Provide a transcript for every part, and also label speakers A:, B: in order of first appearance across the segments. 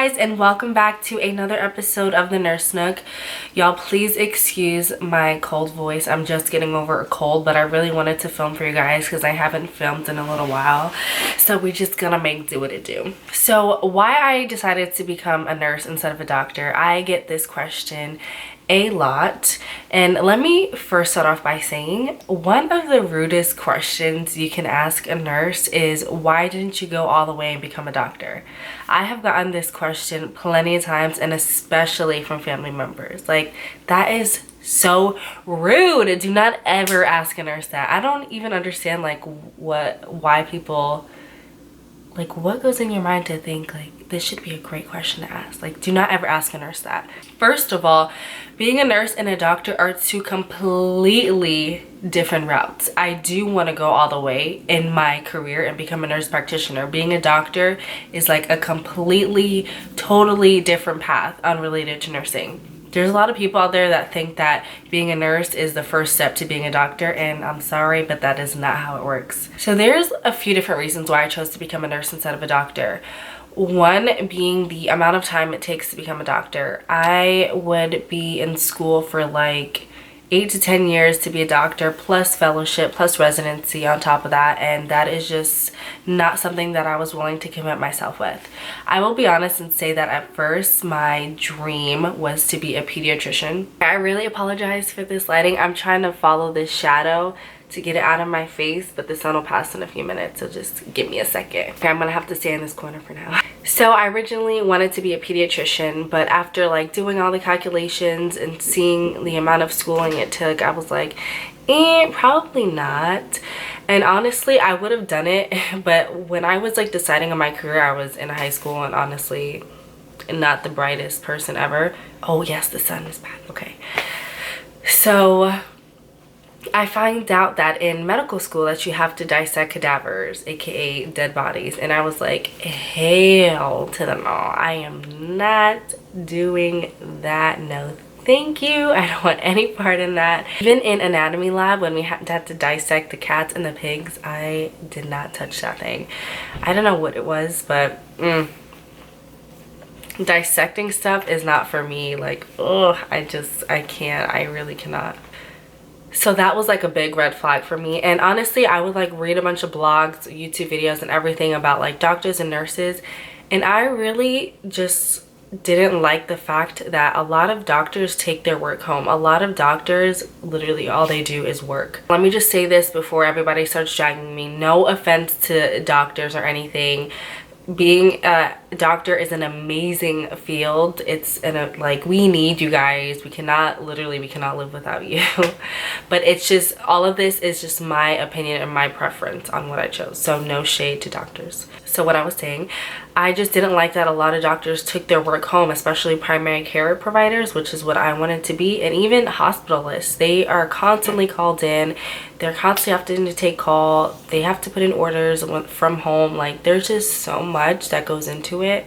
A: guys, and welcome back to another episode of the Nurse Nook. Y'all, please excuse my cold voice. I'm just getting over a cold, but I really wanted to film for you guys because I haven't filmed in a little while. So we're just gonna make do what it do. So why I decided to become a nurse instead of a doctor, I get this question a lot, and let me first start off by saying one of the rudest questions you can ask a nurse is, why didn't you go all the way and become a doctor? I have gotten this question plenty of times, and especially from family members. Like, that is so rude. Do not ever ask a nurse that. I don't even understand why people, like, what goes in your mind to think like this should be a great question to ask. Like, do not ever ask a nurse that. First of all, being a nurse and a doctor are two completely different routes. I do want to go all the way in my career and become a nurse practitioner. Being a doctor is like a completely, totally different path unrelated to nursing. There's a lot of people out there that think that being a nurse is the first step to being a doctor, and I'm sorry, but that is not how it works. So there's a few different reasons why I chose to become a nurse instead of a doctor. One being the amount of time it takes to become a doctor. I would be in school for like 8 to 10 years to be a doctor, plus fellowship, plus residency on top of that, and that is just not something that I was willing to commit myself with. I will be honest and say that at first my dream was to be a pediatrician. I really apologize for this lighting. I'm trying to follow this shadow to get it out of my face, but the sun will pass in a few minutes, so just give me a second. Okay, I'm gonna have to stay in this corner for now. So I originally wanted to be a pediatrician, but after like doing all the calculations and seeing the amount of schooling it took, I was like, probably not. And honestly, I would have done it, but when I was like deciding on my career, I was in high school and honestly not the brightest person ever. Oh yes, the sun is back. Okay, so I find out that in medical school that you have to dissect cadavers, aka dead bodies, and I was like, hell to the no. I am not doing that. No thank you. I don't want any part in that. Even in anatomy lab, when we had to dissect the cats and the pigs, I did not touch that thing. I don't know what it was, but dissecting stuff is not for me. Like, oh, I can't. I really cannot. So that was like a big red flag for me. And honestly, I would like read a bunch of blogs, YouTube videos and everything about like doctors and nurses, and I really just didn't like the fact that a lot of doctors take their work home. A lot of doctors, literally all they do is work. Let me just say this before everybody starts dragging me. No offense to doctors or anything. Being a doctor is an amazing field. It's like, we need you guys. We cannot live without you. But it's just, all of this is just my opinion and my preference on what I chose. So no shade to doctors. So what I was saying, I just didn't like that a lot of doctors took their work home, especially primary care providers, which is what I wanted to be, and even hospitalists. They are constantly called in. They're constantly having to take call. They have to put in orders from home. Like, there's just so much that goes into it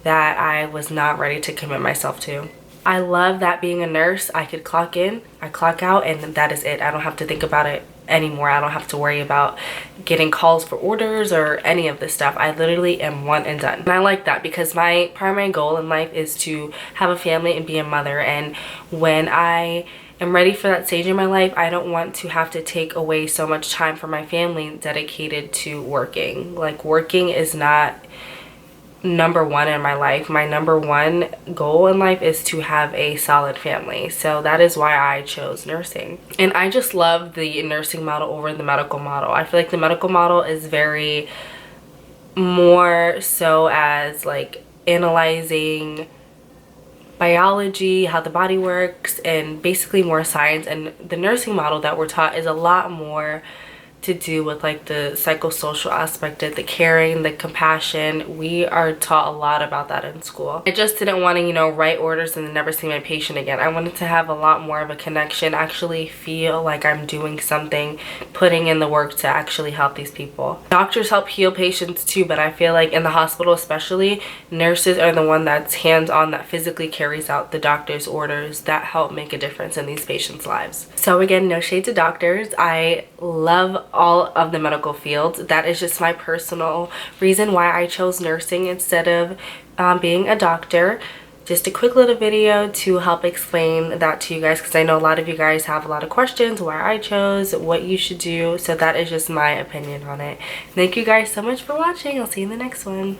A: that I was not ready to commit myself to. I love that being a nurse, I could clock in, I clock out, and that is it. I don't have to think about it anymore. I don't have to worry about getting calls for orders or any of this stuff. I literally am one and done. And I like that because my primary goal in life is to have a family and be a mother. And when I am ready for that stage in my life, I don't want to have to take away so much time from my family dedicated to working. Like, working is not number one in my life. My number one goal in life is to have a solid family. So that is why I chose nursing. And I just love the nursing model over the medical model. I feel like the medical model is very more so as like analyzing biology, how the body works, and basically more science. And the nursing model that we're taught is a lot more to do with like the psychosocial aspect of the caring, the compassion. We are taught a lot about that in school. I just didn't want to, you know, write orders and then never see my patient again. I wanted to have a lot more of a connection, actually feel like I'm doing something, putting in the work to actually help these people. Doctors help heal patients too, but I feel like in the hospital especially, nurses are the one that's hands-on, that physically carries out the doctor's orders that help make a difference in these patients' lives. So again, no shade to doctors. I love all of the medical fields. That is just my personal reason why I chose nursing instead of being a doctor. Just a quick little video to help explain that to you guys, because I know a lot of you guys have a lot of questions why I chose, what you should do. So that is just my opinion on it. Thank you guys so much for watching. I'll see you in the next one.